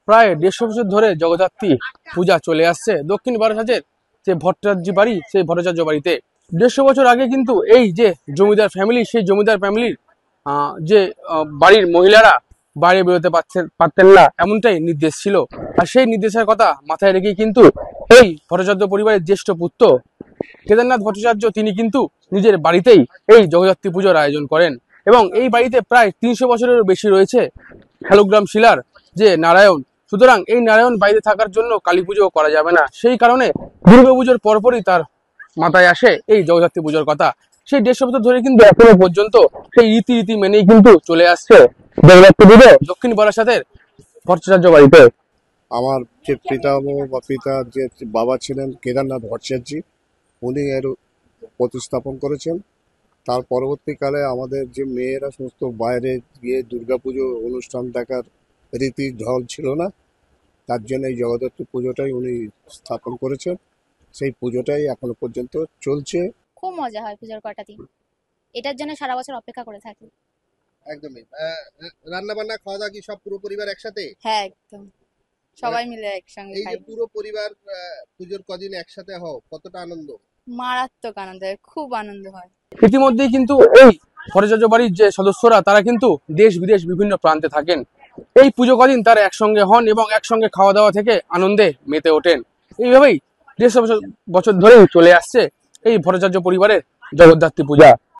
প্রায় 150 বছর ধরে জগদ্ধাত্রী পূজা চলে আসছে দক্ষিণ বারাসাতের যে ভট্টাচার্য বাড়ি, সেই ভট্টাচার্য বাড়িতে 150 বছর আগে কিন্তু এই যে জমিদার ফ্যামিলি, সেই জমিদার ফ্যামিলির যে বাড়ির মহিলারা বাইরে বেরোতে পারতেন না, এমনটাই নির্দেশ ছিল। আর সেই নির্দেশের কথা মাথায় রেখেই কিন্তু এই ভট্টাচার্য পরিবারের জ্যেষ্ঠ পুত্র কেদারনাথ ভট্টাচার্য তিনি কিন্তু নিজের বাড়িতেই এই জগদ্ধাত্রী পুজোর আয়োজন করেন। এবং এই বাড়িতে প্রায় 300 বছরেরও বেশি রয়েছে শালগ্রাম শিলার যে নারায়ণ। সুতরাং এই নারায়ণ বাড়িতে থাকার জন্য কালী পুজো করা যাবে না, সেই কারণে দুর্গা পুজোর পরপরই তার মাথায় আসে এই জগদ্ধাত্রী পুজোর কথা। সেই 150 বছর ধরে কিন্তু এখনো পর্যন্ত সেই রীতি মেনেই কিন্তু চলে আসছে জগদ্ধাত্রী পুজো দক্ষিণ বারাসাতের ভট্টাচার্য বাড়িতে। আমার যে পিতামহ বা পিতার যে বাবা ছিলেন কেদারনাথ ভট্টাচার্য, উনি এর প্রতিস্থাপন করেছেন। তার পরবর্তীকালে আমাদের যে মেয়েরা সমস্ত বাইরে গিয়ে দুর্গাপুজো অনুষ্ঠান দেখার রীতি ঢল ছিল না, তার জন্য এই জগদ্ধাত্রী পুজোটাই উনি স্থাপন করেছেন। সেই পুজোটাই এখনো পর্যন্ত চলছে। খুব মজা হয় পুজোর কটা দিন, এটার জন্য সারা বছর অপেক্ষা করে থাকি। একদমই। রান্না বান্না খাওয়া দাওয়া কি সব পুরো পরিবার একসাথে? হ্যাঁ, একদম সবাই মিলে একসঙ্গে এই খাই। যে পুরো পরিবার পুজোর কদিন একসাথে হও, কতটা আনন্দ? মারাত্মক আনন্দ হয়, খুব আনন্দ হয়। ইতিমধ্যেই কিন্তু এই ভট্টাচার্য বাড়ির যে সদস্যরা তারা কিন্তু দেশ বিদেশ বিভিন্ন প্রান্তে থাকেন। এই পুজো কদিন তারা একসঙ্গে হন এবং একসঙ্গে খাওয়া দাওয়া থেকে আনন্দে মেতে ওঠেন। এইভাবেই 150 বছর ধরেই চলে আসছে এই ভট্টাচার্য পরিবারের জগদ্ধাত্রী পূজা।